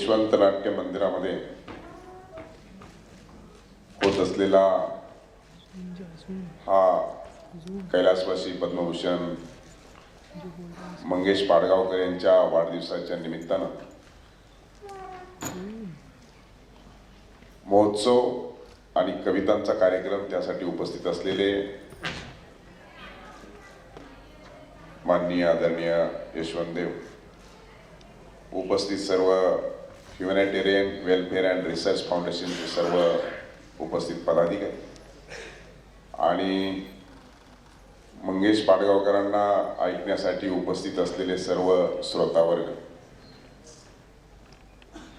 यशवंत नाट्य मंदिरामध्ये होत असलेला हा कैलासवासी पद्मभूषण मंगेश पाडगावकर यांच्या वाढदिवसाच्या निमित्तानं महोत्सव आणि कवितांचा कार्यक्रम त्यासाठी उपस्थित असलेले माननीय आदरणीय यशवंतदेव, उपस्थित सर्व ह्युमॅनिटेरियन वेलफेअर अँड रिसर्च फाउंडेशनचे सर्व उपस्थित पदाधिकारी आणि मंगेश पाडगावकरांना ऐकण्यासाठी उपस्थित असलेले सर्व श्रोतावर्ग,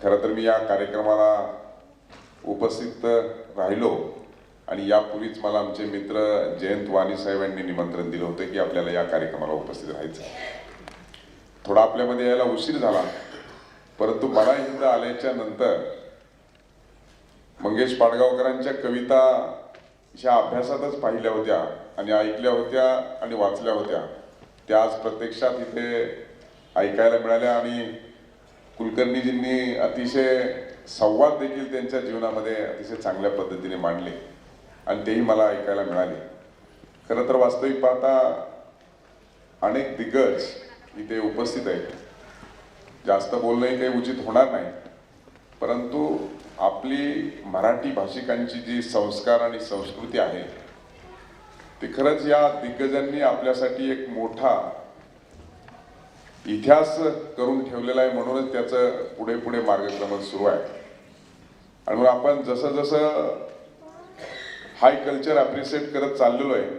खरं तर मी या कार्यक्रमाला उपस्थित राहिलो आणि यापूर्वीच मला आमचे मित्र जयंत वाणी साहेब यांनी निमंत्रण दिलं होतं की आपल्याला या कार्यक्रमाला उपस्थित राहायचं. थोडा आपल्यामध्ये यायला उशीर झाला, परंतु मला इथं आल्याच्या नंतर मंगेश पाडगावकरांच्या कविता ह्या अभ्यासातच पाहिल्या होत्या आणि ऐकल्या होत्या आणि वाचल्या होत्या, त्या आज प्रत्यक्षात इथे ऐकायला मिळाल्या आणि कुलकर्णीजींनी अतिशय संवाद देखील त्यांच्या जीवनामध्ये अतिशय चांगल्या पद्धतीने मांडले आणि तेही मला ऐकायला मिळाले. खरं तर वास्तविक पाहता अनेक दिग्गज इथे उपस्थित आहेत. जास्त बोलणंही काही उचित होणार नाही, परंतु आपली मराठी भाषिकांची जी संस्कार आणि संस्कृती आहे ते खरंच या दिग्गजांनी आपल्यासाठी एक मोठा इतिहास करून ठेवलेला आहे. म्हणूनच त्याचं पुढे पुढे मार्गक्रमण सुरू आहे आणि मग आपण जसं जसं हाय कल्चर अप्रिशिएट करत चाललेलो आहे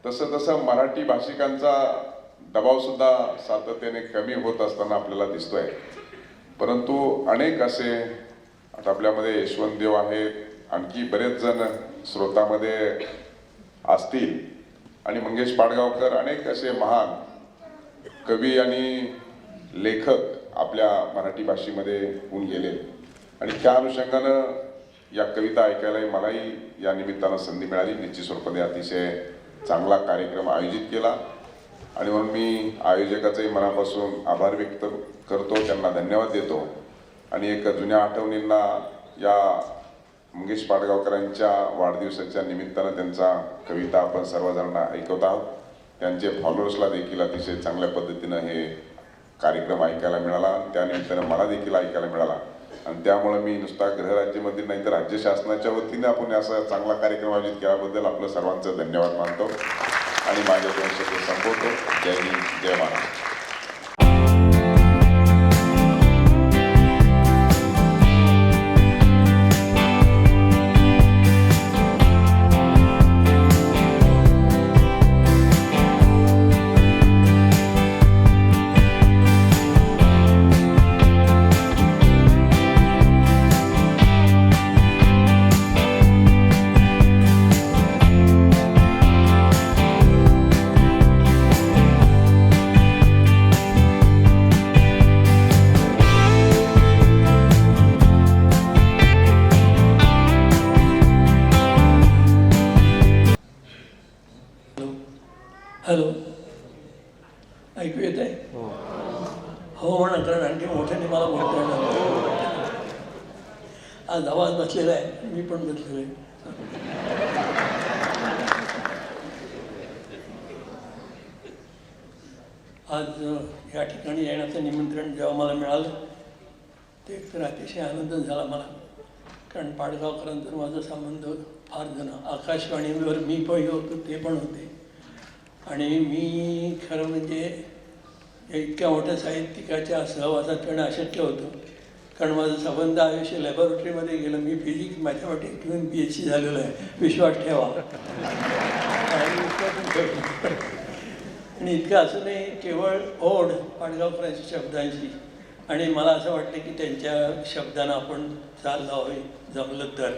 तसं तसं मराठी भाषिकांचा दबाव सुद्धा सातत्याने कमी होत असताना आपल्याला दिसतोय. परंतु अनेक असे आता आपल्यामध्ये यशवंतदेव आहेत, आणखी बरेच जण श्रोतामध्ये असतील आणि मंगेश पाडगावकर अनेक असे महान कवी आणि लेखक आपल्या मराठी भाषेमध्ये होऊन गेले आणि त्या अनुषंगानं या कविता ऐकायलाही मलाही या निमित्तानं संधी मिळाली. निश्चित स्वरूपाने अतिशय चांगला कार्यक्रम आयोजित केला आणि म्हणून मी आयोजकाचंही मनापासून आभार व्यक्त करतो, त्यांना धन्यवाद देतो आणि एक जुन्या आठवणींना या मंगेश पाडगावकरांच्या वाढदिवसाच्या निमित्तानं त्यांचा कविता आपण सर्वजणांना ऐकवत आहोत. त्यांचे फॉलोअर्सला देखील अतिशय चांगल्या पद्धतीनं हे कार्यक्रम ऐकायला मिळाला, त्यानिमित्तानं मला देखील ऐकायला मिळाला आणि त्यामुळे मी नुसता गृहराज्यमंत्री नाही तर राज्य शासनाच्या वतीने आपण असा चांगला कार्यक्रम आयोजित केल्याबद्दल आपलं सर्वांचं धन्यवाद मानतो आणि माझ्या दोन शब्द संपवतो. जय हिंद, जय महाराष्ट्र. हॅलो, ऐकू येत आहे? हो म्हणा, कारण आणखी मोठ्याने मला बोलता येणार. आज आवाज बसलेला आहे, मी पण बसलेलो आहे. आज या ठिकाणी येण्याचं निमंत्रण जेव्हा मला मिळालं ते तर अतिशय आनंद झाला मला, कारण पाडगावकरांचा माझा संबंध फार जुना. आकाशवाणीवर मी पहिलं होतो, ते पण होते आणि मी खरं म्हणजे इतक्या मोठ्या साहित्यिकाच्या सहवासात येणं अशक्य होतं, कारण माझं संबंध आयुष्य लॅबोरेटरीमध्ये गेलं. मी फिजिक्स मॅथमॅटिक्स घेऊन PhD झालेलो आहे, विश्वास ठेवा. आणि इतकं असूनही केवळ ओढ पाडगावकरांच्या शब्दांची आणि मला असं वाटतं की त्यांच्या शब्दांना आपण चाल लावावी जमलं तर.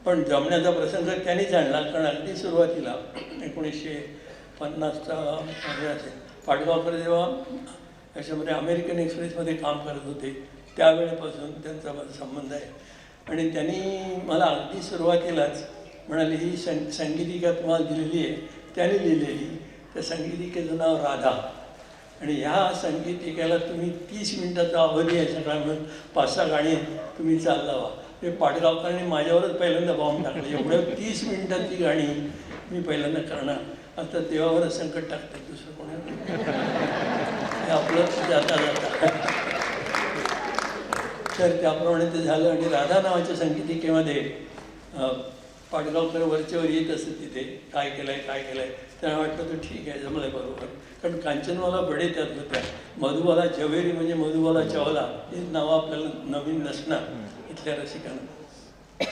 पण जमण्याचा प्रसंग त्यांनीच आणला, कारण अगदी सुरुवातीला 1950चा असेल, पाडगावकर जेव्हा याच्यामध्ये अमेरिकन एक्सप्रेसमध्ये काम करत होते त्यावेळेपासून त्यांचा माझा संबंध आहे आणि त्यांनी मला अगदी सुरुवातीलाच म्हणाले ही संगीतिका तुम्हाला दिलेली आहे, त्याने लिहिलेली. त्या संगीतिकेचं नाव राधा आणि ह्या संगीतिकेला तुम्ही 30 मिनिटाचा अवधी आहे सगळा मिळून 5-6 गाणी तुम्ही चालला व्हा. ते पाटगावकरांनी माझ्यावरच पहिल्यांदा बॉम्ब टाकले. एवढं 30 मिनिटाची गाणी मी पहिल्यांदा करणार. आता देवावरच संकट टाकतात, दुसरं कोणी हे आपलं जाता जाता. तर त्याप्रमाणे ते झालं. आणि राधा नावाच्या संगीतिकेमध्ये पाटगावकर वरच्यावर येत असत तिथे, काय केलं आहे काय केलं आहे. त्यांना वाटलं तर ठीक आहे, जमलं आहे बरोबर. कारण कांचनवाला बडे त्यात होत्या. मधुबाला जवेरी म्हणजे मधुबाला चावला हे नावं आपल्याला नवीन नसणार इथल्या रसिकांना.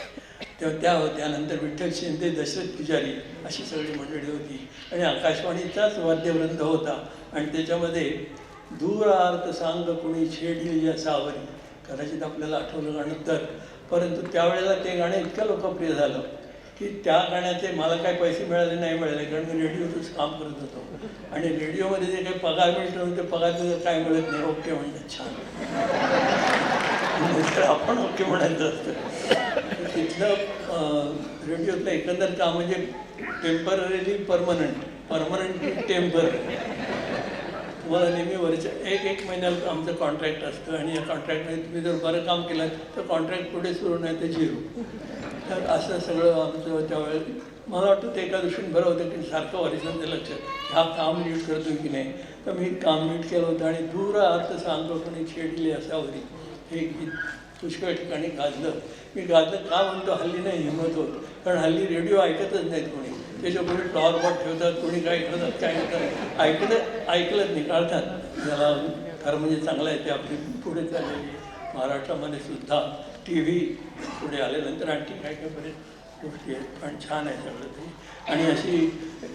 तेव्हा त्या होत्या. नंतर विठ्ठल शिंदे, दशरथ पुजारी अशी सगळी मंडळी होती. आणि आकाशवाणीचाच वाद्यवृंद होता. आणि त्याच्यामध्ये दूर आर्त सांग कुणी छेडली या सावरी, कदाचित आपल्याला आठवलं गाणं तर. परंतु त्यावेळेला ते गाणं इतकं लोकप्रिय झालं की त्या गाण्याचे मला काही पैसे मिळाले नाही मिळाले, कारण मी रेडिओतच काम करत होतो. आणि रेडिओमध्ये जे काही पगार मिळतो ते पगार काय मिळत नाही. ओके म्हणतात, छान. तर आपण ओके म्हणायचं असतं. तिथलं रेडिओतलं एकंदर काम म्हणजे टेम्पररीली परमनंटली टेम्पररी. तुम्हाला नेहमी वरच्या एक महिन्याला आमचं कॉन्ट्रॅक्ट असतं. आणि या कॉन्ट्रॅक्टमध्ये तुम्ही जर बरं काम केलं तर कॉन्ट्रॅक्ट पुढे सुरू नाही तर 0. तर असं सगळं आमचं त्यावेळेस मला वाटतं ते एका दृष्टीने बरं होतं की सारखं वरिष्ठांचं ते लक्षात हा काम नीट करतो की नाही. तर मी काम नीट केलं होतं. आणि दूर अर्थ सांगतो कोणी छेडली असावरी हे गीत पुष्कळ ठिकाणी गाजलं. मी गाजलं का म्हणतो, हल्ली नाही हिंमत होत. कारण हल्ली रेडिओ ऐकतच नाहीत कोणी. त्याच्या कोणी फ्लॉवर पॉट ठेवतात, कोणी काय करतात काय करतात. ऐकलंच नाही, काढतात. ज्याला खरं म्हणजे चांगलं आहे ते आपली पुढे चाललेली. महाराष्ट्रामध्ये सुद्धा टी व्ही पुढे आल्यानंतर आणखी काय काय बरेच गोष्टी आहेत. पण छान आहे सगळं ते. आणि अशी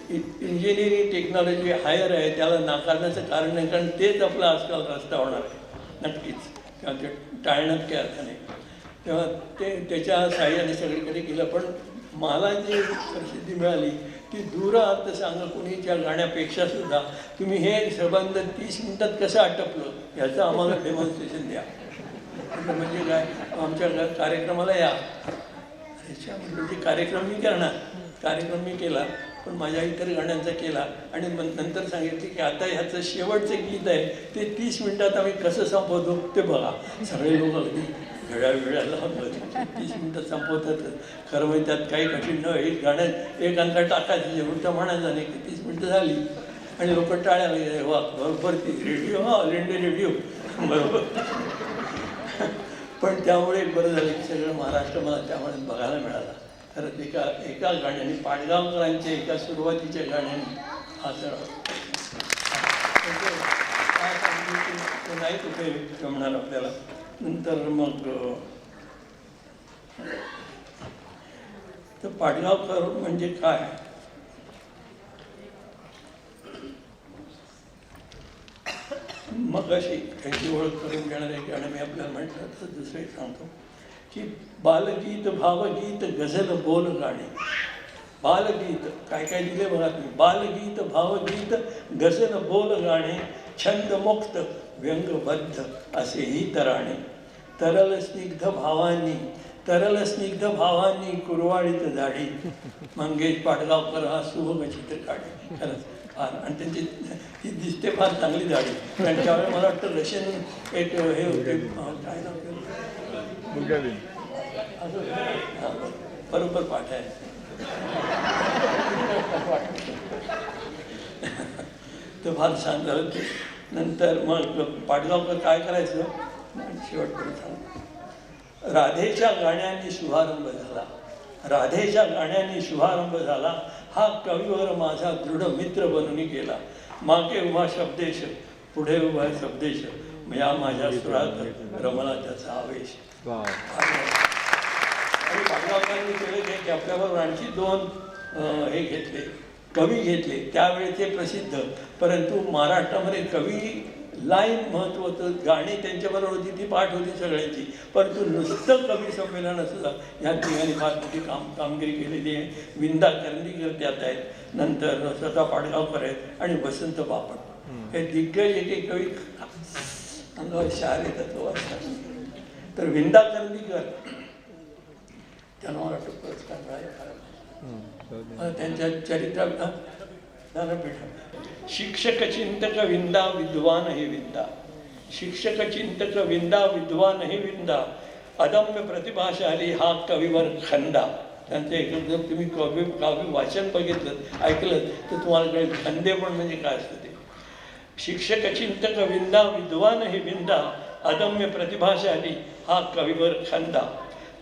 इंजिनिअरिंग टेक्नॉलॉजी हायर आहे, त्याला नाकारण्याचं कारण नाही. कारण तेच आपला आजकाल रस्ता होणार आहे नक्कीच, किंवा ते टाळण्यात काही अर्थ नाही. तेव्हा ते त्याच्या साह्याने सगळीकडे गेलं. पण मला जी प्रसिद्धी मिळाली ती दूर अर्थ सांगा कोणीच्या गाण्यापेक्षा सुद्धा तुम्ही हे संबंध 30 मिनिटात कसं आटपलं याचं आम्हाला डेमॉन्स्ट्रेशन द्या. म्हणजे काय, आमच्या कार्यक्रमाला या. म्हणजे कार्यक्रम मी करणार, कार्यक्रम मी केला पण माझ्या इतर गाण्यांचा केला. आणि नंतर सांगितले की आता ह्याचं शेवटचं गीत आहे ते 30 मिनिटात आम्ही कसं संपवतो ते बघा. सगळे लोक अगदी वेळाला 30 मिनिटात संपवतात. खरं म्हणजे त्यात काही कठीण न. एक गाण्यात एक अंतर टाकायचं, जेवढं म्हणायचं नाही की 30 मिनिटं झाली आणि लोक टाळ्या वगैरे वा बरोबर ती रेडिओ ऑल इंडिया रेडिओ बरोबर. पण त्यामुळे बरं झालं की सगळं महाराष्ट्र मला त्यामुळे बघायला मिळाला. खरंच एका गाण्याने पाडगावकरांच्या एका सुरुवातीच्या गाण्याने हा नाही कुठे जमणार आपल्याला. नंतर मग तर पाडगावकर म्हणजे काय, मग अशी त्याची ओळख करून देणारे गाणं मी आपल्याला म्हटलं तर दुसरे सांगतो की बालगीत, भावगीत, गझल, बोल गाणे. बालगीत काय काय दिले बघा तुम्ही. बालगीत, भावगीत, गझल, बोल गाणे, छंदमुक्त, व्यंगबद्ध असेही तराणे. तरल स्निग्ध भावांनी कुरवाळीत झाडी. मंगेश पाडगावकर हा सुभग चित्र काढे. खरंच फार. आणि त्यांची ती दिसते फार चांगली झाडी. कारण त्यावेळेस मला वाटतं रशियन एक हे होते काय नाव बरोबर पाठ आहे. तर फार छान झालं ते. नंतर मग पाडगावकर काय करायचं शेवटपर्यंत सांग. राधेच्या गाण्यांनी शुभारंभ झाला. राधेच्या गाण्यांनी शुभारंभ झाला. हा कवीवर माझा दृढ मित्र बनून गेला. मागे उभा शब्देश, पुढे उभा शब्देश, या माझ्या सुरात रमला त्याचा आवेश. आणि पाडगावकरांनी केलं की आपल्याबरोबर आणखी 2 हे घेतले, कवी घेतले. त्यावेळेचे प्रसिद्ध, परंतु महाराष्ट्रामध्ये कवी लाईन महत्त्व होतं. गाणी त्यांच्याबरोबर होती, ती पाठ होती सगळ्यांची. परंतु नुसतं कवी संमेलनं सुद्धा ह्या ठिकाणी फार मोठी कामगिरी केलेली आहे. विंदा करंदीकर त्यात आहेत, नंतर स्वतः पाडगावकर आहेत आणि वसंत बापट हे दिग्गज एक कवी अंगावर शहार येतात वाचतात. तर विंदा करंदीकर त्यांना मला वाटतं पुरस्कार मिळाला. त्यांच्या चरित्रात ज्ञानपीठ. शिक्षक चिंतक विंदा विद्वान हे विंदा. शिक्षक चिंतक विंदा विद्वान हे विंदा. अदम्य प्रतिभाशाली हा कवीवर खंदा. त्यांचं एक जर तुम्ही काव्य वाचन बघितलं ऐकलं तर तुम्हाला कळेल खंदे पण म्हणजे काय असतं ते. शिक्षक चिंतक विंदा विद्वान हे विंदा. अदम्य प्रतिभाशाली हा कवीवर खंदा.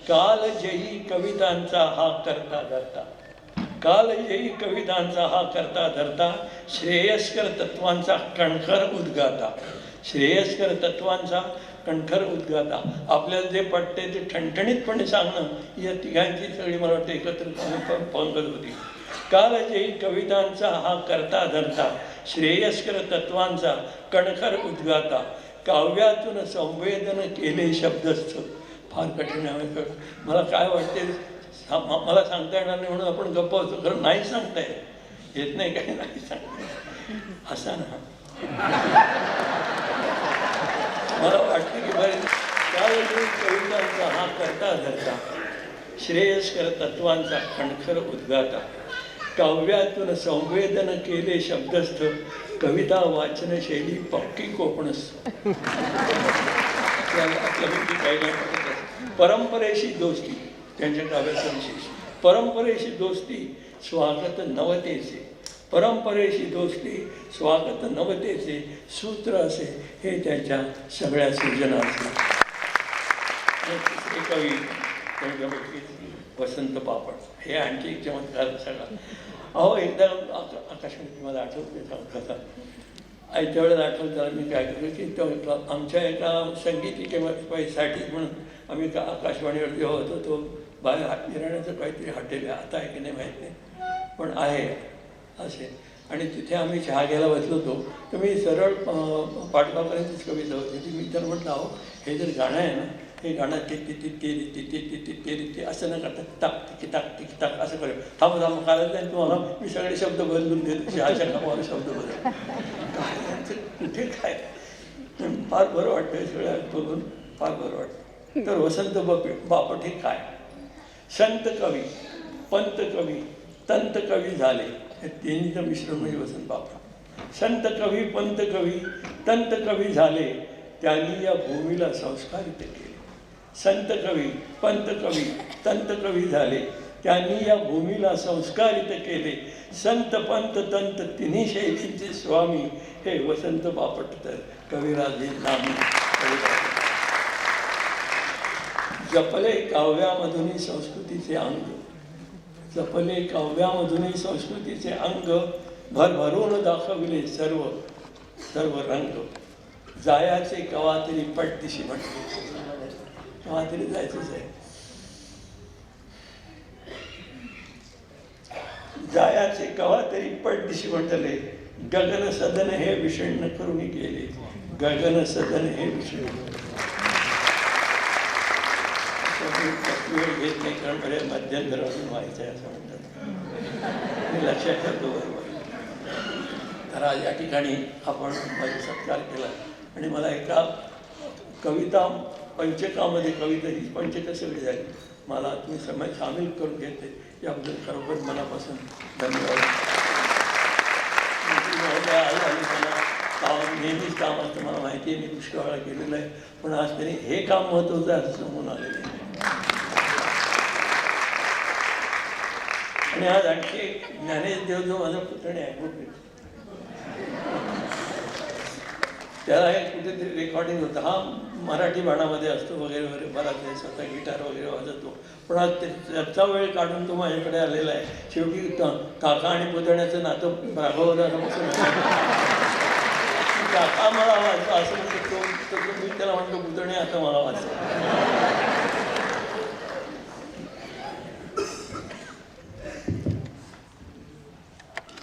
कालजयी कवितांचा हा करता धरता. कालजयी कवितांचा हा करता धरता. श्रेयस्कर तत्वांचा कणखर उद्गाता. श्रेयस्कर तत्वांचा कणखर उद्गाता. आपल्याला जे पटते ते ठणठणीतपणे सांगणं या तिघांची सगळी मला वाटतं एकत्र पंगत होती. कालजयी कवितांचा हा करता धरता. श्रेयस्कर तत्वांचा कणखर उद्गाता. काव्यातून संवेदन केले शब्दस्थ. फार कठीण आहे. मला काय वाटते मला सांगता येणार नाही म्हणून आपण गप्प होतो. खरं नाही सांगता येत नाही काही नाही सांगता असा ना. मला वाटतं की बरे कालजयी कवितांचा हा करता धरता. श्रेयस्कर तत्वांचा कणखर उद्गाता. काव्यातून संवेदन केले शब्दस्थ. कविता वाचन शैली पक्की कोकणस्थ. आपल्या गोष्टी काही परंपरेशी दोस्ती त्यांच्या काव्याचा विशेष. परंपरेशी दोस्ती स्वागत नवतेचे. परंपरेशी दोस्ती स्वागत नवतेचे सूत्र असे हे त्यांच्या सगळ्या सृजनाचे. तिसरे कवी त्यांच्या वसंत पापड हे आणखी एक चमत्कार सगळा. अहो एकदा आकाशवाणी मला आठवते सांगता आयत्या वेळेला आठवत त्याला मी काय केलं की आमच्या एका संगीतिकेसाठी म्हणून आम्ही आकाशवाणीवर जेव्हा होतो तो बाहेर बिर्याण्याचं काहीतरी हॉटेल आहे. आता आहे की नाही माहीत नाही पण आहे असे. आणि तिथे आम्ही चहा घ्यायला बसलो होतो तर मी सरळ पाठकापर्यंतच कविता होती. मी तर म्हटलं अहो हे जर गाणं आहे ना हे गाणं ते असं न करता टाक टिकी टाक टिकी टाक असं करेल. थांब थांब कालच नाही तुम्हाला मी सगळे शब्द बदलून देतो. चहाच्या कामावर शब्द बदल काय कुठे काय फार बरं वाटतं सगळ्या बघून फार बरं वाटतं. तर वसंत बापट हे काय संत कवी पंत कवी तंत कवी झाले. हे तिन्हीचं मिश्रण म्हणजे वसंत बापट. संत कवी पंत कवी तंत कवी झाले. त्यांनी या भूमीला संस्कारित केले. संत कवी पंत कवी तंत कवी झाले. त्यांनी या भूमीला संस्कारित केले. संत पंत तंत तिन्ही शैलींचे स्वामी हे वसंत बापट तर कविराज हे नामी. जपले काव्यामधूनही संस्कृतीचे अंग. जपले काव्यामधूनही संस्कृतीचे अंग. भरभरून दाखविले सर्व सर्व रंग. जायाचे कवा तरी पटदिशी म्हटले. केव्हा तरी जायचंच आहे. जायाचे कवा तरी पटदिशी म्हटले. गगन सदन हे विषण्ण करून गेले. गगन सदन हे विषण्ण वेळ घेत नाही कारण बऱ्या मध्यंतरातून व्हायचं आहे असं म्हणतात. मी लक्षात ठेवतो बरोबर. तर आज या ठिकाणी आपण माझा सत्कार केला आणि मला एका कविता पंचकामध्ये कविता ही पंचक सगळी झाली. मला तुम्ही समय सामील करून घेतले याबद्दल खरोखर मनापासून धन्यवाद. मला नेहमीच काम असतं मला माहिती आहे. मी पुष्कळ वेळा केलेलं आहे पण आज त्यांनी हे काम महत्त्वाचं आहे असं समोर आलेलं आहे. आणि आज आणखी एक ज्ञानेश देव जो माझा पुतणे आहे त्याला हे कुठेतरी रेकॉर्डिंग होतं. हा मराठी बाणामध्ये असतो वगैरे वगैरे बराच स्वतः गिटार वगैरे वाजवतो पण आज त्याचा वेळ काढून तो माझ्याकडे आलेला आहे. शेवटी काका आणि पुतण्याचं नातं राघवदासापासून काका मला वाचतो असं म्हणतो तो मी त्याला म्हणतो पुतणे आता मला वाचतो.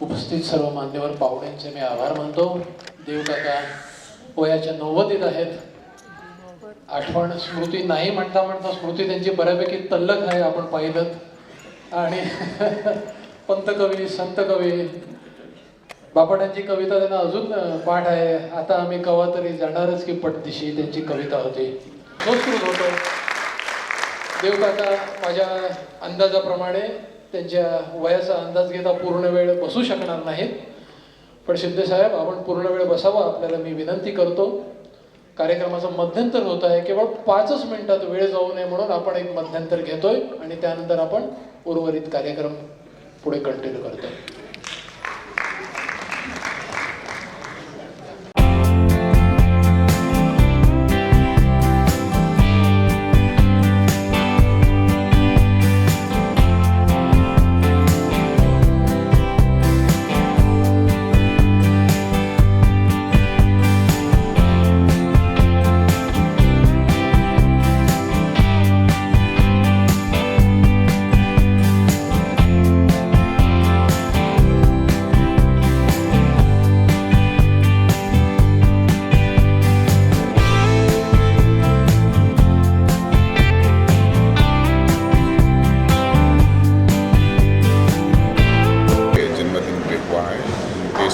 उपस्थित सर्व मान्यवर पाहुण्यांचे मी आभार मानतो. देवकाका वयाच्या 90 आहेत. आठवण स्मृती नाही म्हणता म्हणता स्मृती त्यांची बऱ्यापैकी तल्लख आहे आपण पाहिलं. आणि पंत कवी संत कवी बापटांची कविता त्यांना अजून पाठ आहे. आता आम्ही कवा तरी जाणारच की पटदिशी त्यांची कविता होती. तो सुरू होतो. देवकाका माझ्या अंदाजाप्रमाणे त्यांच्या वयाचा अंदाज घेता पूर्ण वेळ बसू शकणार नाहीत पण शिंदे साहेब आपण पूर्ण वेळ बसावा आपल्याला मी विनंती करतो. कार्यक्रमाचं मध्यंतर होत आहे, केवळ 5च मिनिटात वेळ जाऊ नये म्हणून आपण एक मध्यंतर घेतोय आणि त्यानंतर आपण उर्वरित कार्यक्रम पुढे कंटिन्यू करतोय.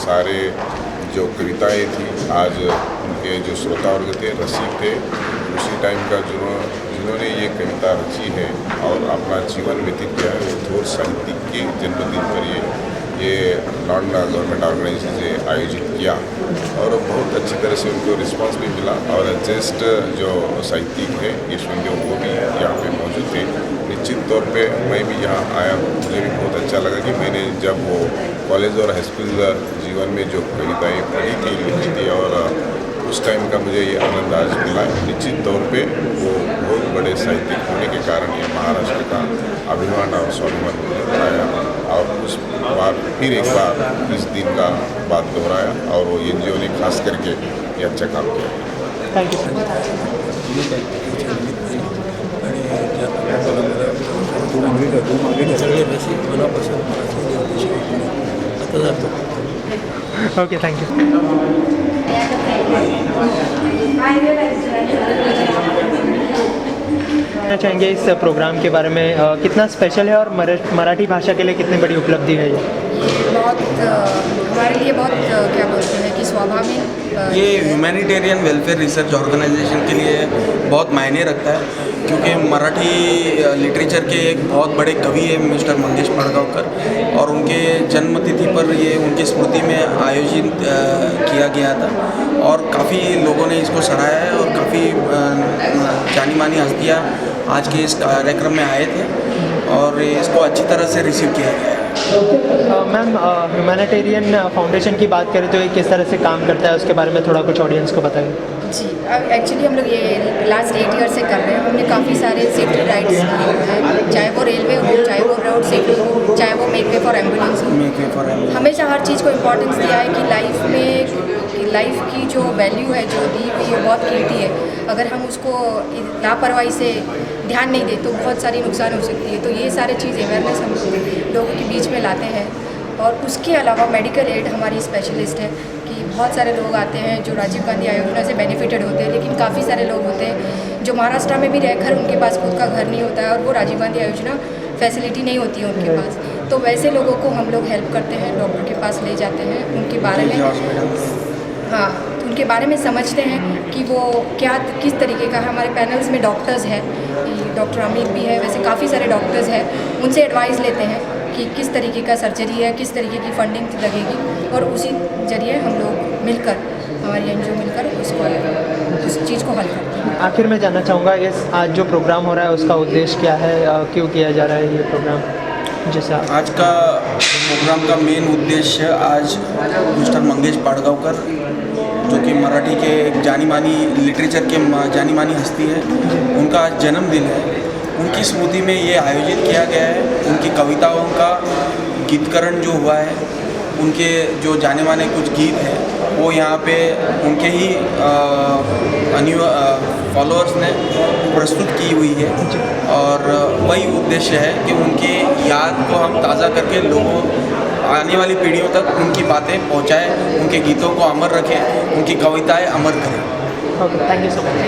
सारे जो कविताएं थी आज उनके जो श्रोता वर्ग थे रसिक थे उसी टाइम का जिन्होंने ये कविता रची है और अपना जीवन व्यतीत किया है वो थोर साहित्यिक के जन्मदिन पर ये नॉन गवर्नमेंट ऑर्गेनाइजेशन से आयोजित किया और बहुत अच्छी तरह से उनको रिस्पांस भी मिला और ज्येष्ठ जो साहित्यिक है यशवंत वो भी यहाँ पे मौजूद थे. निश्चित तौर पे मैं भी यहाँ आया, मुझे भी बहुत अच्छा लगा कि मैंने जब वो कॉलेज और हाई स्कूल जीवन में जो कविताएँ पढ़ी थी लिखी थी और उस टाइम का मुझे ये आनंद आज मिला. निश्चित तौर पे वो बहुत बड़े साहित्यिक होने के कारण ये महाराष्ट्र का अभिमान और स्वाभिमान बनाया और उस बार फिर एक बार इस दिन का बात दोहराया और वो NGO ने खास करके ये अच्छा काम किया. थँक्यू. सगळे रसिक मनापासून आता जातो. Okay, thank you. चाहेंगे इस प्रोग्राम के बारे में कितना स्पेशल है और मराठी भाषा के लिए कितनी बड़ी उपलब्धि है ये? बहुत हमारे लिए बहुत क्या बोलते हैं कि स्वाभाविक ये ह्यूमैनिटेरियन वेलफेयर रिसर्च ऑर्गेनाइजेशन के लिए बहुत मायने रखता है क्योंकि मराठी लिटरेचर के एक बहुत बड़े कवि है मिस्टर मंगेश पडगावकर और उनके जन्मतिथि पर ये उनकी स्मृति में आयोजित किया गया था और काफ़ी लोगों ने इसको सराहा है और काफ़ी जानी मानी हस्तियाँ आज के इस कार्यक्रम में आए थे और इसको अच्छी तरह से रिसीव किया गया है. मैम, ह्यूमैनिटेरियन फाउंडेशन की बात करें तो ये किस तरह से काम करता है उसके बारे में थोड़ा कुछ ऑडियंस को बताइए. जी, एक्चुअली हम लोग ये लास्ट 8 ईयर से कर रहे हैं. हमने काफ़ी सारे सेफ्टी राइड्स किए हैं, चाहे वो रेलवे हो, चाहे वो रोड सेफ्टी हो, चाहे वो मेक वे फॉर एम्बुलेंस हो. हमेशा हर चीज़ को इम्पोर्टेंस दिया है कि लाइफ की जो वैल्यू है जो दी हुई है बहुत कीमती है. अगर हम उसको लापरवाही से ध्यान नहीं दें तो बहुत सारी नुकसान हो सकती है. तो ये सारे चीज़ अवेयरनेस हम लोगों के बीच में लाते हैं. और उसके अलावा मेडिकल एड हमारी स्पेशलिस्ट है कि बहुत सारे लोग आते हैं जो राजीव गांधी आयोजना से बेनिफिटेड होते हैं, लेकिन काफ़ी सारे लोग होते हैं जो महाराष्ट्र में भी रहकर उनके पास खुद का घर नहीं होता है और वो राजीव गांधी आयोजना फैसिलिटी नहीं होती है उनके पास. तो वैसे लोगों को हम लोग हेल्प करते हैं, डॉक्टर के पास ले जाते हैं, उनके बारे में उनके बारे में समझते हैं कि वो किस तरीके का है. हमारे पैनल्स में डॉक्टर्स हैं, डॉक्टर अमित भी है, वैसे काफ़ी सारे डॉक्टर्स हैं. उनसे एडवाइस लेते हैं कि किस तरीके का सर्जरी है, किस तरीके की फंडिंग लगेगी और उसी जरिए हम लोग मिलकर हमारी NGO मिलकर उस चीज़ को हल करते हैं. आखिर में जानना चाहूँगा इस आज जो प्रोग्राम हो रहा है उसका उद्देश्य क्या है, क्यों किया जा रहा है ये प्रोग्राम? जैसा आज का प्रोग्राम का मेन उद्देश्य आज मिस्टर मंगेश पाडगावकर जो कि मराठी के एक जानी मानी लिटरेचर के जानी मानी हस्ती है, उनका आज जन्मदिन है. उनकी स्मृति में ये आयोजित किया गया है. उनकी कविताओं का गीतकरण जो हुआ है, उनके जो जाने माने कुछ गीत हैं वो यहाँ पे उनके ही फॉलोअर्स ने प्रस्तुत की हुई है और वही उद्देश्य है कि उनकी याद को हम ताज़ा करके लोगों आने वाली पीढ़ियों तक उनकी बातें पहुँचाएं, उनके गीतों को अमर रखें, उनकी कविताएं अमर करें. Okay, thank you so much.